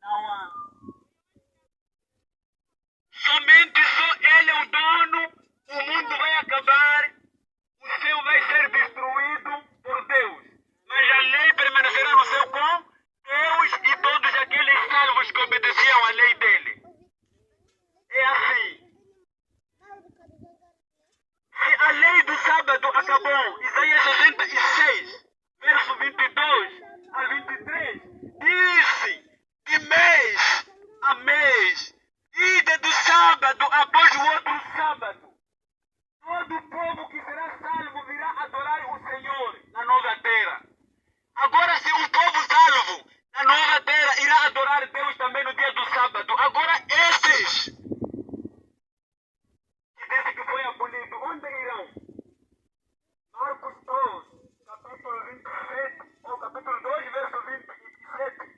Não há. Somente só Ele é o dono, o mundo vai acabar, o céu vai ser destruído por Deus. Mas a lei permanecerá no céu com Deus e todos aqueles salvos que obedeciam à lei dele. É assim. Se a lei do sábado acabou, Isaías 66, verso 22 a 23, disse de mês a mês, ida do sábado após o outro sábado, todo o povo que será salvo virá adorar o Senhor na nova terra. Agora, se o povo salvo na nova terra irá adorar Deus também no dia do sábado, agora esses que disse que foi abolido, onde irão? Marcos 2, capítulo 27, ou capítulo 2, verso 27.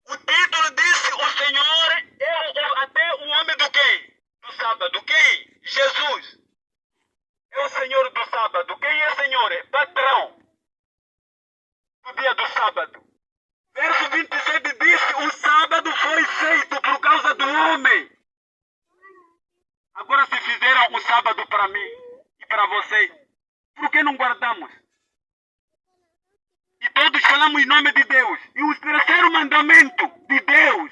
O título disse: o Senhor é até o homem do quê? Do sábado. Quem? Jesus. É o Senhor do sábado. Quem é Senhor? É patrão do dia do sábado. Verso 27 disse: o sábado foi feito por causa do homem. Agora, se fizeram o sábado para mim e para vocês, por que não guardamos? E todos falamos em nome de Deus. E o terceiro mandamento de Deus,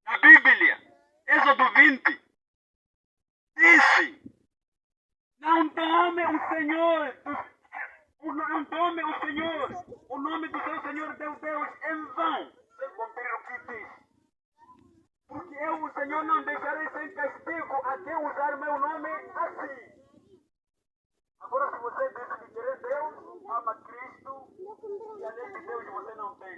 na Bíblia, Êxodo 20, disse: não tome o Senhor, não tome o Senhor, o nome do seu Senhor Deus em vão, sem cumprir o que diz. Porque eu, o Senhor, não deixarei sem castigo a quem usar meu nome assim. Agora, se você diz que querer Deus, ama Cristo, e a lei de Deus você não tem.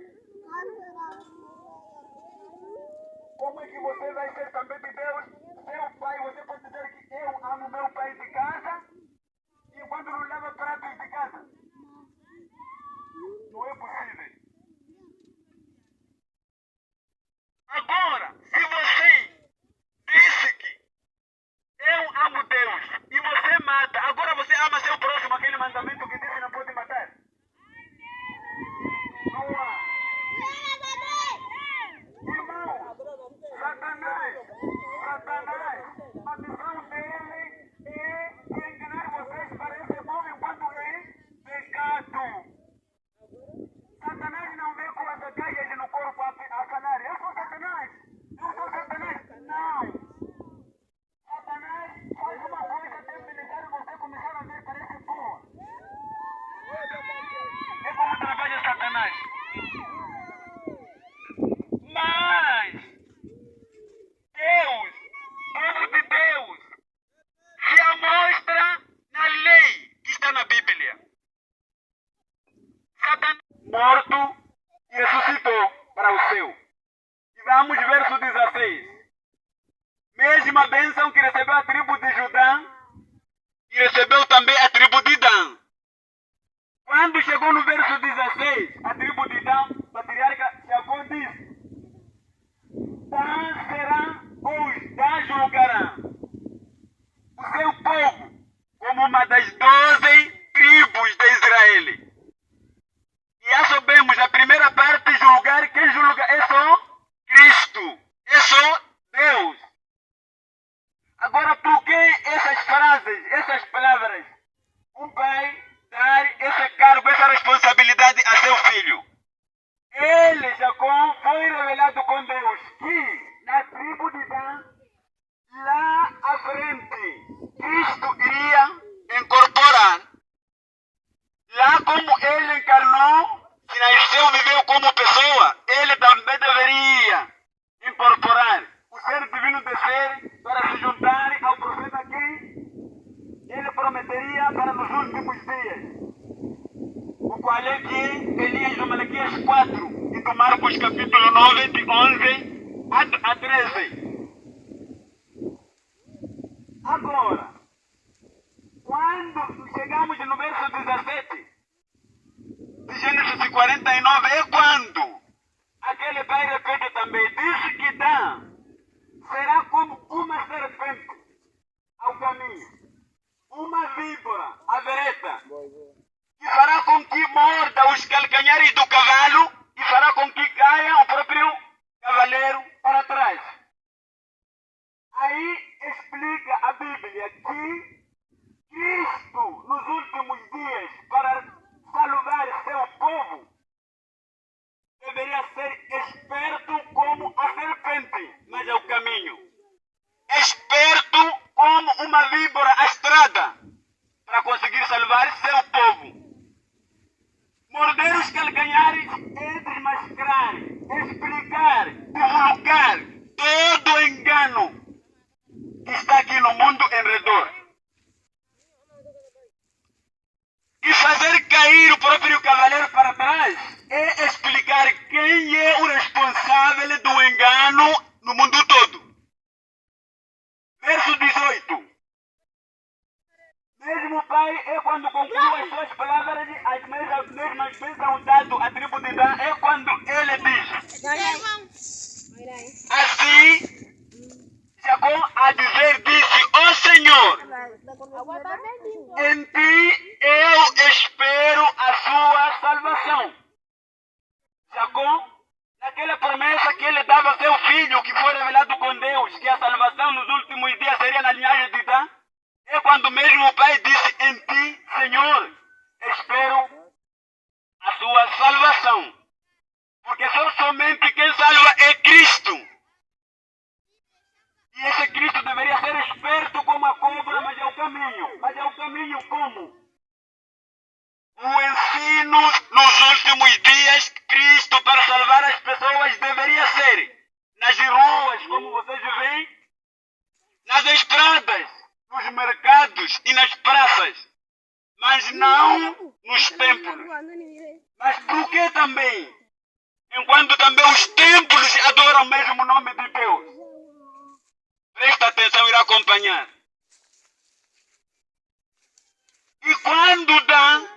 Como é que você vai ser também de Deus? Seu pai, você pode dizer que eu amo meu pai de casa, e quando não leva pratos de casa? Não é possível. Agora, se você disse que eu amo Deus e você mata, agora você ama seu próximo, aquele mandamento que disse não pode matar? Não há. Irmão, Satanás, a missão dele é enganar vocês para esse bom enquanto é pecado. Satanás não vem com as gajas no corpo a falar: eu sou Satanás, eu sou Satanás. Não. Satanás faz uma coisa até militar você começar a ver, parece boa. É como trabalha Satanás. Mas Deus, povo de Deus, se amostra na lei que está na Bíblia. Satanás morto e ressuscitou para o céu. E vamos verso 16. Mesma bênção que recebeu a tribo de Judá e recebeu também a tribo de Dan. Quando chegou no verso 16, a tribo de Dan, o patriarca Jacó disse: Dan será, ou Dan julgará o seu povo como uma das 12 tribos de Israel. E já sabemos, a primeira parte, julgar, quem julga é só Cristo, é só Deus. Agora, por que essas frases, essas palavras? Um pai dar esse cargo, essa responsabilidade a seu filho. Ele, Jacó, foi revelado com Deus que na tribo de Dan, lá à frente, Cristo iria incorporar. Lá como ele encarnou, que nasceu, viveu como pessoa, ele também deveria incorporar o ser divino descer para se juntar ao profeta que ele prometeria para nos últimos dias. O qual é que Elias no Malaquias 4 e do Marcos capítulo 9, de 11 a 13. Agora, quando chegamos no verso 17 de Gênesis 49, é quando aquele pai repete também, disse que Dan será como uma serpente ao caminho, uma víbora à vereda, que fará com que morda os calcanhares do cavalo e fará com que caia o próprio deveria ser esperto como a serpente, mas é o caminho. Esperto como uma víbora astrada para conseguir salvar seu povo. Morder os calcanhares é desmascarar, explicar, divulgar todo o engano que está aqui no mundo em redor. E fazer cair o próprio cavaleiro para trás é explicar quem é o responsável do engano no mundo todo. Verso 18. Mesmo o pai é quando concluiu as suas palavras, as mesmas bênçãos dado à tribo de Dan, é quando ele diz: assim, Jacó a dizer disse: ó Senhor, em ti eu espero a sua salvação. Jacó, naquela promessa que ele dava ao seu filho, que foi revelado com Deus, que a salvação nos últimos dias seria na linhagem de Dan, é quando mesmo o pai disse: em ti, Senhor, espero a sua salvação. Porque somente quem salva é Cristo. E esse Cristo deveria ser esperto como a cobra, mas é o caminho. Mas é o caminho como? O ensino nos últimos dias, Cristo para salvar as pessoas deveria ser nas ruas, como vocês veem, nas estradas, nos mercados e nas praças, mas não nos templos. Mas por que também? Enquanto também os templos adoram mesmo o nome de Deus. Presta atenção, irá acompanhar. E quando Dan,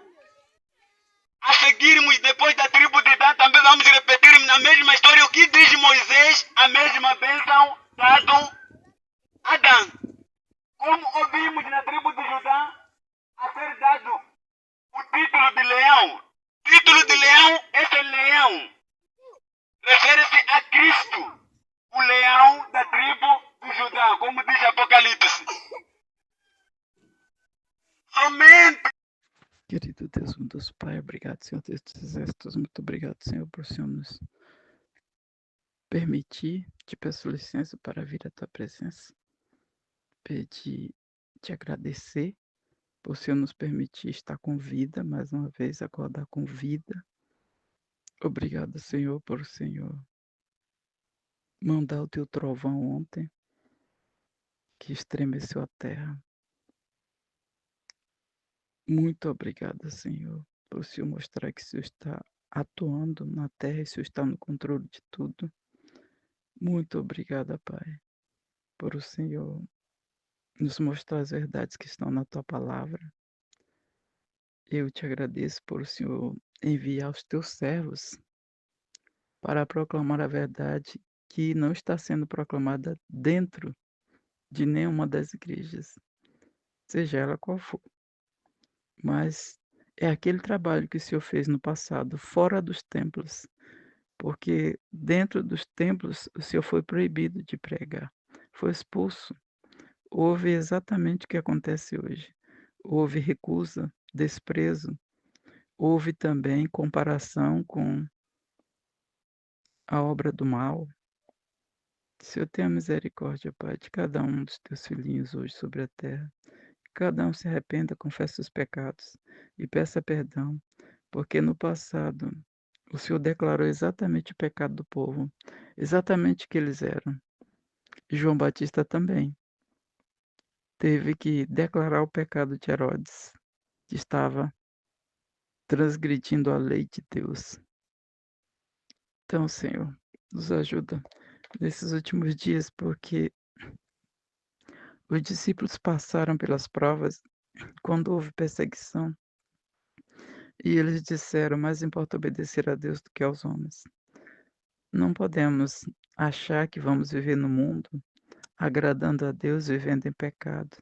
a seguirmos depois da tribo de Dan, também vamos repetir na mesma história o que diz Moisés, a mesma bênção dado a Dan. Como ouvimos na tribo de Judá a ser dado o título de leão. Título de leão, esse leão refere-se a Cristo, o leão da tribo de Judá, como diz Apocalipse. Somente. Querido Deus, meu Deus Pai, obrigado, Senhor Deus dos Exércitos, muito obrigado, Senhor, por o Senhor nos permitir. Te peço licença para vir à Tua presença, pedir, te agradecer por o Senhor nos permitir estar com vida, mais uma vez, acordar com vida. Obrigado, Senhor, por o Senhor mandar o Teu trovão ontem, que estremeceu a terra. Muito obrigado, Senhor, por o Senhor mostrar que o Senhor está atuando na terra e o Senhor está no controle de tudo. Muito obrigada, Pai, por o Senhor nos mostrar as verdades que estão na Tua palavra. Eu te agradeço por o Senhor enviar os Teus servos para proclamar a verdade que não está sendo proclamada dentro de nenhuma das igrejas, seja ela qual for. Mas é aquele trabalho que o Senhor fez no passado, fora dos templos, porque dentro dos templos o Senhor foi proibido de pregar, foi expulso. Houve exatamente o que acontece hoje. Houve recusa, desprezo, houve também comparação com a obra do mal. Senhor, tenha misericórdia, Pai, de cada um dos teus filhinhos hoje sobre a terra. Cada um se arrependa, confesse os pecados e peça perdão, porque no passado o Senhor declarou exatamente o pecado do povo, exatamente o que eles eram. E João Batista também teve que declarar o pecado de Herodes, que estava transgredindo a lei de Deus. Então, Senhor, nos ajuda nesses últimos dias, porque os discípulos passaram pelas provas quando houve perseguição e eles disseram: mais importa obedecer a Deus do que aos homens. Não podemos achar que vamos viver no mundo agradando a Deus vivendo em pecado.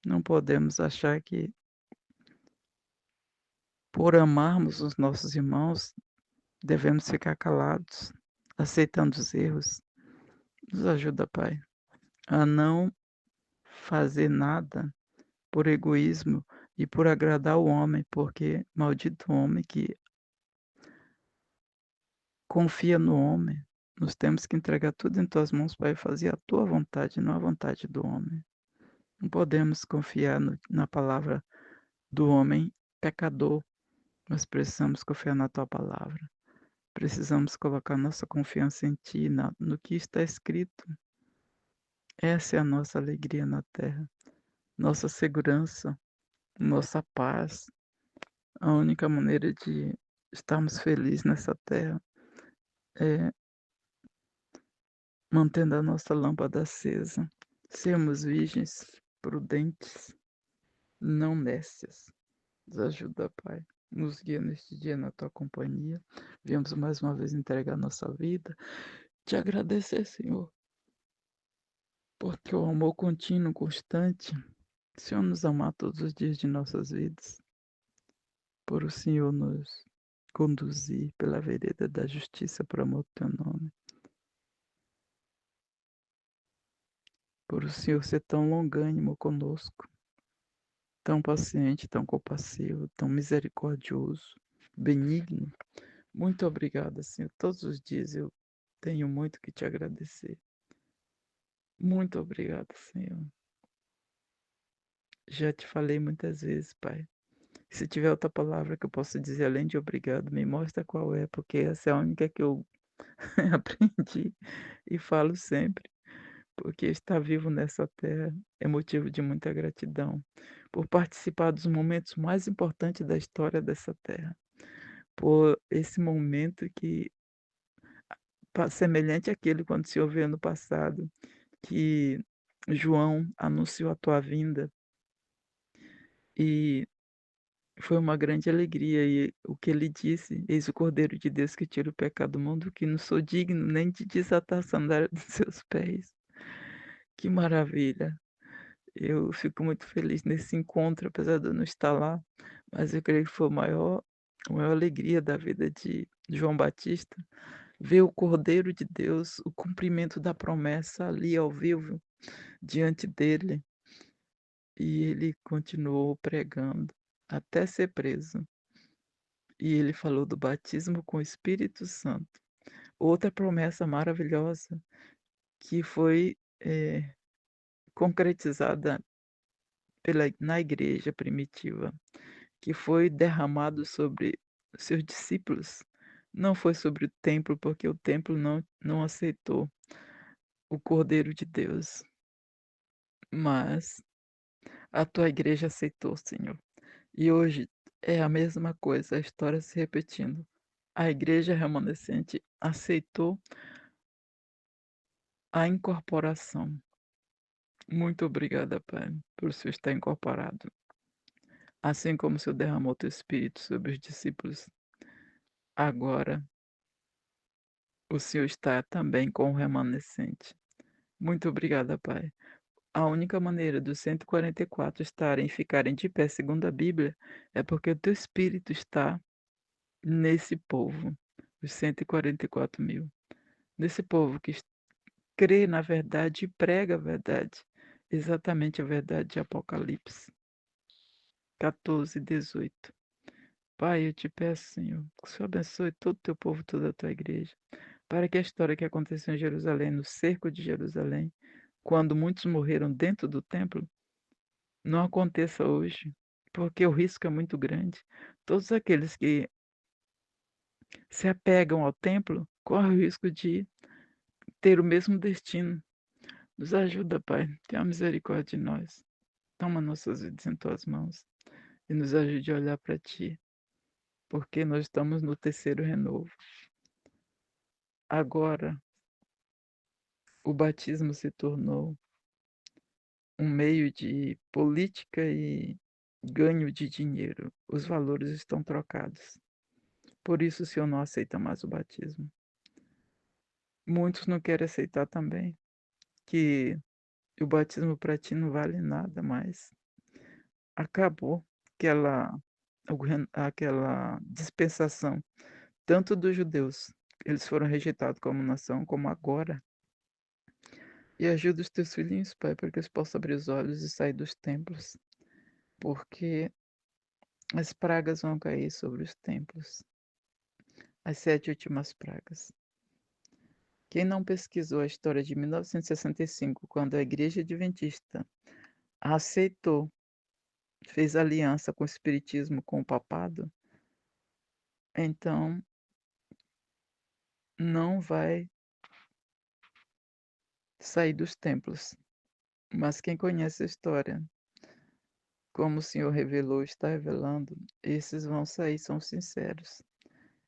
Não podemos achar que por amarmos os nossos irmãos devemos ficar calados, aceitando os erros. Nos ajuda, Pai, a não fazer nada por egoísmo e por agradar o homem, porque maldito o homem que confia no homem. Nós temos que entregar tudo em tuas mãos, Pai, e fazer a tua vontade, não a vontade do homem. Não podemos confiar na palavra do homem pecador. Nós precisamos confiar na tua palavra. Precisamos colocar nossa confiança em ti, no que está escrito. Essa é a nossa alegria na terra, nossa segurança, nossa paz. A única maneira de estarmos felizes nessa terra é mantendo a nossa lâmpada acesa, sermos virgens, prudentes, não nécias. Nos ajuda, Pai. Nos guia neste dia na tua companhia. Viemos mais uma vez entregar nossa vida. Te agradecer, Senhor, por teu amor contínuo, constante. Senhor, nos amar todos os dias de nossas vidas. Por o Senhor nos conduzir pela vereda da justiça por amor do teu nome. Por o Senhor ser tão longânimo conosco, tão paciente, tão compassivo, tão misericordioso, benigno. Muito obrigada, Senhor. Todos os dias eu tenho muito que te agradecer. Muito obrigada, Senhor. Já te falei muitas vezes, Pai. Se tiver outra palavra que eu possa dizer além de obrigado, me mostra qual é, porque essa é a única que eu aprendi e falo sempre. Porque estar vivo nessa terra é motivo de muita gratidão por participar dos momentos mais importantes da história dessa terra, por esse momento que semelhante àquele quando se ouviu no passado, que João anunciou a tua vinda e foi uma grande alegria. E o que ele disse: "Eis o Cordeiro de Deus que tira o pecado do mundo, que não sou digno nem de desatar a sandália dos seus pés". Que maravilha! Eu fico muito feliz nesse encontro, apesar de eu não estar lá, mas eu creio que foi a maior alegria da vida de João Batista, ver o Cordeiro de Deus, o cumprimento da promessa ali ao vivo, diante dele, e ele continuou pregando até ser preso. E ele falou do batismo com o Espírito Santo. Outra promessa maravilhosa que foi, concretizada na igreja primitiva, que foi derramado sobre seus discípulos. Não foi sobre o templo, porque o templo não aceitou o Cordeiro de Deus, mas a tua igreja aceitou, Senhor. E hoje é a mesma coisa, a história se repetindo. A igreja remanescente aceitou a incorporação. Muito obrigada, Pai, por o Senhor estar incorporado. Assim como o Senhor derramou teu Espírito sobre os discípulos, agora o Senhor está também com o remanescente. Muito obrigada, Pai. A única maneira dos 144 estarem e ficarem de pé, segundo a Bíblia, é porque o teu Espírito está nesse povo, os 144.000. Nesse povo que crê na verdade e prega a verdade, exatamente a verdade de Apocalipse 14:18. Pai, eu te peço, Senhor, que o Senhor abençoe todo o teu povo, toda a tua igreja, para que a história que aconteceu em Jerusalém, no cerco de Jerusalém, quando muitos morreram dentro do templo, não aconteça hoje, porque o risco é muito grande. Todos aqueles que se apegam ao templo correm o risco de ter o mesmo destino. Nos ajuda, Pai, tenha misericórdia de nós. Toma nossas vidas em tuas mãos e nos ajude a olhar para ti, porque nós estamos no terceiro renovo. Agora, o batismo se tornou um meio de política e ganho de dinheiro. Os valores estão trocados. Por isso o Senhor não aceita mais o batismo. Muitos não querem aceitar também que o batismo para ti não vale nada mais. Acabou aquela dispensação, tanto dos judeus, eles foram rejeitados como nação, como agora. E ajuda os teus filhinhos, Pai, para que eles possam abrir os olhos e sair dos templos, porque as pragas vão cair sobre os templos. as 7 últimas pragas. Quem não pesquisou a história de 1965, quando a Igreja Adventista aceitou, fez aliança com o Espiritismo, com o Papado, então não vai sair dos templos. Mas quem conhece a história, como o Senhor revelou, está revelando, esses vão sair, são sinceros.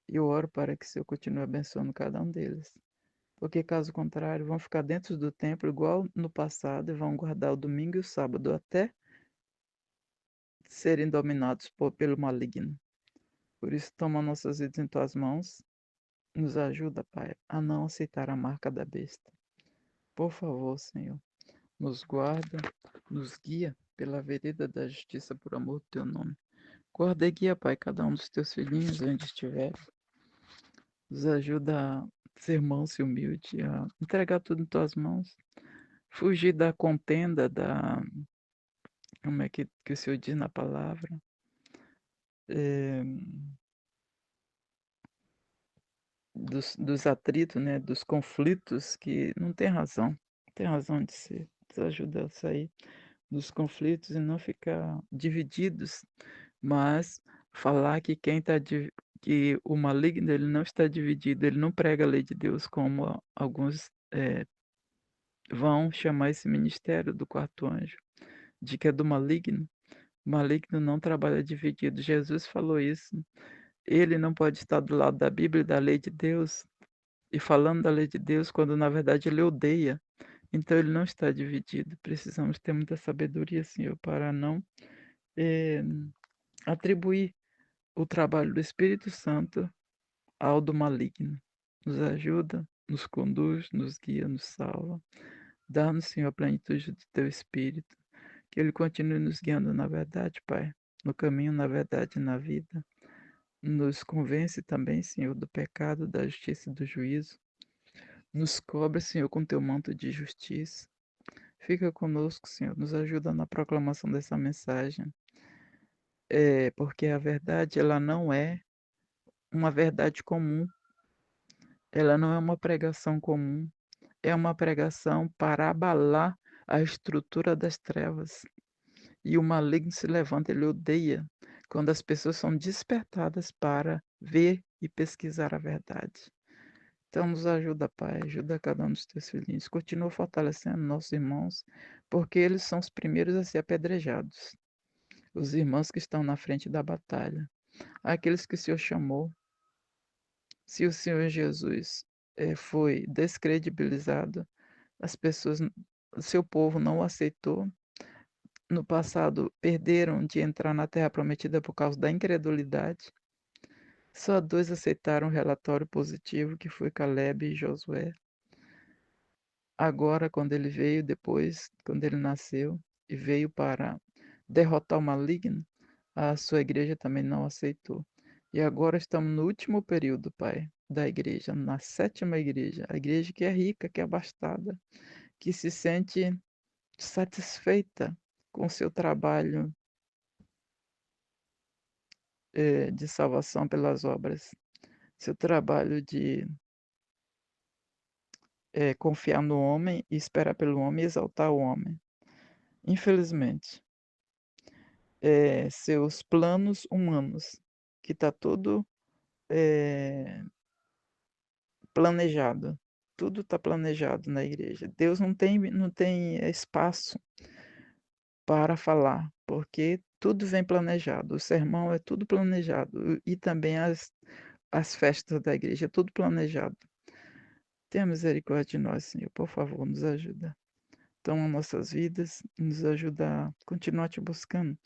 E eu oro para que o Senhor continue abençoando cada um deles. Porque, caso contrário, vão ficar dentro do templo igual no passado e vão guardar o domingo e o sábado até serem dominados pelo maligno. Por isso, toma nossas vidas em tuas mãos. Nos ajuda, Pai, a não aceitar a marca da besta. Por favor, Senhor, nos guarda, nos guia pela vereda da justiça por amor do teu nome. Guarda e guia, Pai, cada um dos teus filhinhos, onde estiver. Nos ajuda a ser manso e humilde, a entregar tudo em tuas mãos. Fugir da contenda, como é que o Senhor diz na palavra? É, dos atritos, né? Dos conflitos que não tem razão de ser. Nos ajuda a sair dos conflitos e não ficar divididos, mas falar que que o maligno ele não está dividido, ele não prega a lei de Deus como alguns vão chamar esse ministério do quarto anjo, de que é do maligno. O maligno não trabalha dividido. Jesus falou isso. Ele não pode estar do lado da Bíblia e da lei de Deus e falando da lei de Deus quando na verdade ele odeia. Então ele não está dividido. Precisamos ter muita sabedoria, Senhor, para não eh, atribuir o trabalho do Espírito Santo ao do maligno. Nos ajuda, nos conduz, nos guia, nos salva. Dá-nos, Senhor, a plenitude do teu Espírito. Que ele continue nos guiando na verdade, Pai. No caminho, na verdade e na vida. Nos convence também, Senhor, do pecado, da justiça e do juízo. Nos cobre, Senhor, com teu manto de justiça. Fica conosco, Senhor. Nos ajuda na proclamação dessa mensagem. Porque a verdade, ela não é uma verdade comum. Ela não é uma pregação comum. É uma pregação para abalar a estrutura das trevas. E o maligno se levanta, ele odeia quando as pessoas são despertadas para ver e pesquisar a verdade. Então nos ajuda, Pai, ajuda cada um dos teus filhinhos. Continua fortalecendo nossos irmãos, porque eles são os primeiros a ser apedrejados. Os irmãos que estão na frente da batalha. Aqueles que o Senhor chamou. Se o Senhor Jesus foi descredibilizado, as pessoas, o seu povo não o aceitou. No passado, perderam de entrar na Terra Prometida por causa da incredulidade. Só 2 aceitaram o relatório positivo, que foi Caleb e Josué. Agora, quando ele veio, depois, quando ele nasceu e veio para derrotar o maligno, a sua igreja também não aceitou. E agora estamos no último período, Pai, da igreja, na 7ª igreja, a igreja que é rica, que é abastada, que se sente satisfeita com o seu trabalho de salvação pelas obras, seu trabalho de confiar no homem e esperar pelo homem e exaltar o homem. Infelizmente, seus planos humanos, que está tudo planejado. Tudo está planejado na igreja. Deus não tem espaço para falar, porque tudo vem planejado. O sermão é tudo planejado. E também as festas da igreja, é tudo planejado. Tenha misericórdia de nós, Senhor. Por favor, nos ajuda. Toma nossas vidas, nos ajuda a continuar te buscando.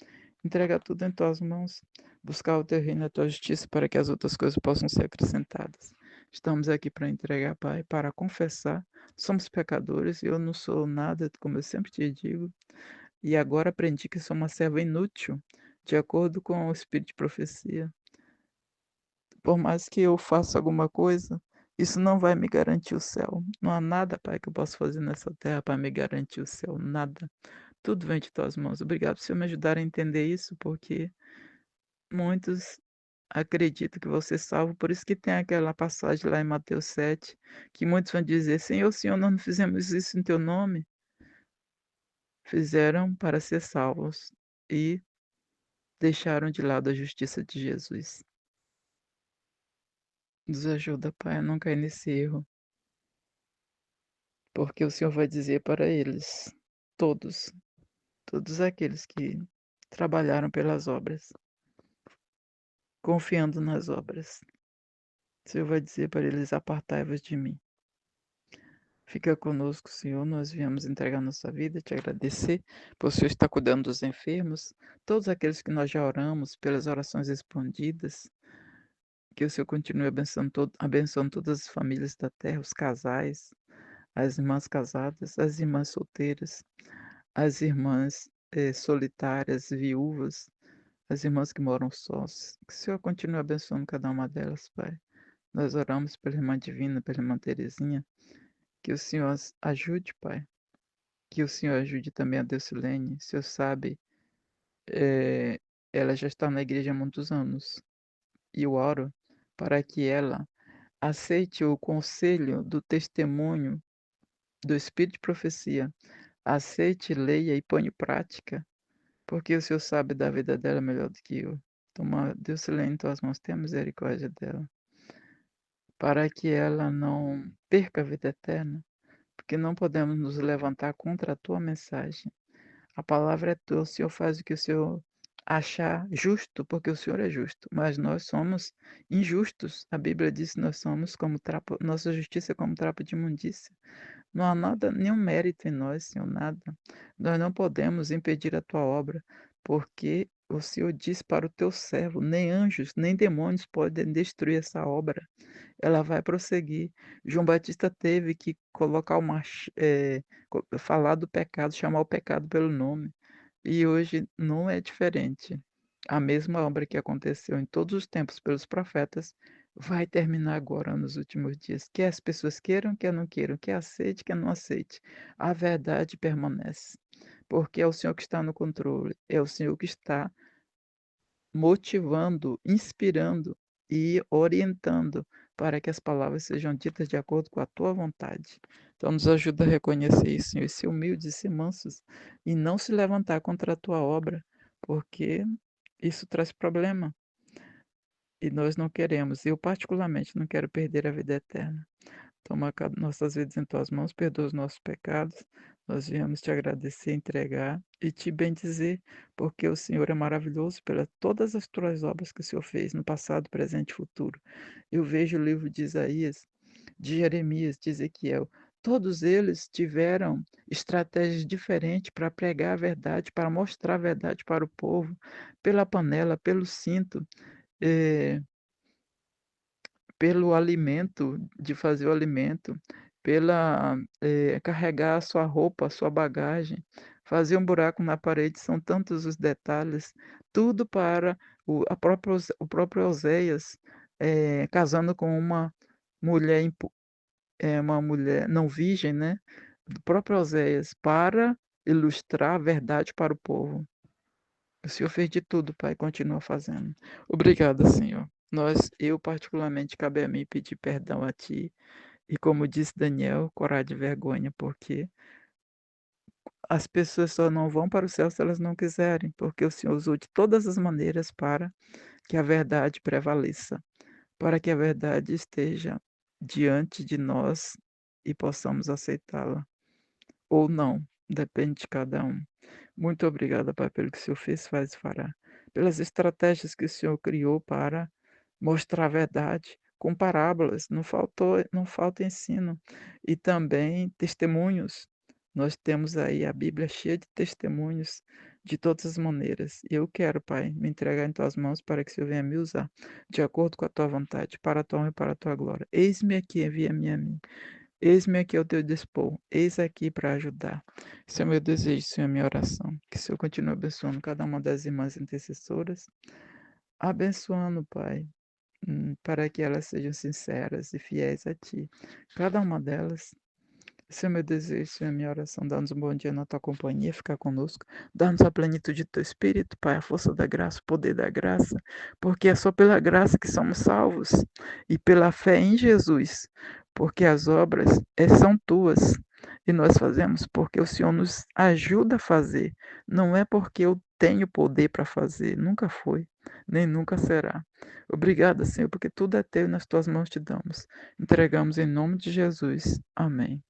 Entrega tudo em tuas mãos. Buscar o teu reino e a tua justiça para que as outras coisas possam ser acrescentadas. Estamos aqui para entregar, Pai, para confessar. Somos pecadores, eu não sou nada, como eu sempre te digo. E agora aprendi que sou uma serva inútil, de acordo com o espírito de profecia. Por mais que eu faça alguma coisa, isso não vai me garantir o céu. Não há nada, Pai, que eu possa fazer nessa terra para me garantir o céu. Nada. Tudo vem de tuas mãos. Obrigado por Senhor me ajudar a entender isso, porque muitos acredito que vou ser salvo. Por isso que tem aquela passagem lá em Mateus 7, que muitos vão dizer: Senhor, Senhor, nós não fizemos isso em teu nome. Fizeram para ser salvos e deixaram de lado a justiça de Jesus. Nos ajuda, Pai, a não cair nesse erro, porque o Senhor vai dizer para eles, todos, todos aqueles que trabalharam pelas obras, confiando nas obras. O Senhor vai dizer para eles: apartai-vos de mim. Fica conosco, Senhor. Nós viemos entregar nossa vida, te agradecer por o Senhor estar cuidando dos enfermos, todos aqueles que nós já oramos, pelas orações respondidas. Que o Senhor continue abençoando todas as famílias da terra, os casais, as irmãs casadas, as irmãs solteiras, as irmãs solitárias, viúvas, as irmãs que moram sós. Que o Senhor continue abençoando cada uma delas, Pai. Nós oramos pela irmã Divina, pela irmã Terezinha. Que o Senhor as ajude, Pai. Que o Senhor ajude também a Deusilene. O Senhor sabe, ela já está na igreja há muitos anos. E eu oro para que ela aceite o conselho do testemunho do Espírito de Profecia. Aceite, leia e ponha em prática, porque o Senhor sabe da vida dela melhor do que eu. Toma, Deus se lê em tuas mãos, tenha misericórdia dela, para que ela não perca a vida eterna, porque não podemos nos levantar contra a tua mensagem. A palavra é tua, o Senhor faz o que o Senhor achar justo, porque o Senhor é justo, mas nós somos injustos. A Bíblia diz que nós somos como trapo, nossa justiça é como trapo de imundícia. Não há nada, nenhum mérito em nós, Senhor, nada. Nós não podemos impedir a tua obra, porque o Senhor diz para o teu servo: nem anjos, nem demônios podem destruir essa obra. Ela vai prosseguir. João Batista teve que colocar falar do pecado, chamar o pecado pelo nome. E hoje não é diferente. A mesma obra que aconteceu em todos os tempos pelos profetas vai terminar agora nos últimos dias. Quer as pessoas queiram, quer não queiram, quer aceite, quer não aceite. A verdade permanece. Porque é o Senhor que está no controle, é o Senhor que está motivando, inspirando e orientando para que as palavras sejam ditas de acordo com a tua vontade. Então, nos ajuda a reconhecer isso, Senhor, e ser humildes e ser mansos, e não se levantar contra a tua obra, porque isso traz problema. E nós não queremos, eu particularmente não quero perder a vida eterna. Toma nossas vidas em tuas mãos, perdoa os nossos pecados. Nós viemos te agradecer, entregar e te bendizer, porque o Senhor é maravilhoso pelas todas as tuas obras que o Senhor fez no passado, presente e futuro. Eu vejo o livro de Isaías, de Jeremias, de Ezequiel. Todos eles tiveram estratégias diferentes para pregar a verdade, para mostrar a verdade para o povo, pela panela, pelo cinto. eh, Pelo alimento, de fazer o alimento, pela carregar a sua roupa, a sua bagagem, fazer um buraco na parede, são tantos os detalhes, tudo para o próprio Oséias, casando com mulher uma mulher não virgem, né, do próprio Oséias, para ilustrar a verdade para o povo. O Senhor fez de tudo, Pai, e continua fazendo. Obrigada, Senhor. Eu particularmente, cabe a mim pedir perdão a Ti. E como disse Daniel, corar de vergonha, porque as pessoas só não vão para o céu se elas não quiserem, porque o Senhor usou de todas as maneiras para que a verdade prevaleça, para que a verdade esteja diante de nós e possamos aceitá-la. Ou não, depende de cada um. Muito obrigada, Pai, pelo que o Senhor fez, faz e fará. Pelas estratégias que o Senhor criou para mostrar a verdade, com parábolas, não falta ensino. E também testemunhos. Nós temos aí a Bíblia cheia de testemunhos de todas as maneiras. E eu quero, Pai, me entregar em tuas mãos para que o Senhor venha me usar, de acordo com a tua vontade, para a tua honra e para a tua glória. Eis-me aqui, envia-me a mim. Eis-me aqui ao teu dispor, eis aqui para ajudar. Esse é o meu desejo, Senhor, a minha oração. Que o Senhor continue abençoando cada uma das irmãs intercessoras, abençoando, Pai, para que elas sejam sinceras e fiéis a Ti. Cada uma delas, Esse é o meu desejo, essa é a minha oração. Dá-nos um bom dia na tua companhia, ficar conosco. Dá-nos a plenitude do teu Espírito, Pai, a força da graça, o poder da graça, porque é só pela graça que somos salvos e pela fé em Jesus, porque as obras são tuas e nós fazemos porque o Senhor nos ajuda a fazer. Não é porque eu tenho poder para fazer, nunca foi, nem nunca será. Obrigada, Senhor, porque tudo é teu e nas tuas mãos te damos. Entregamos em nome de Jesus. Amém.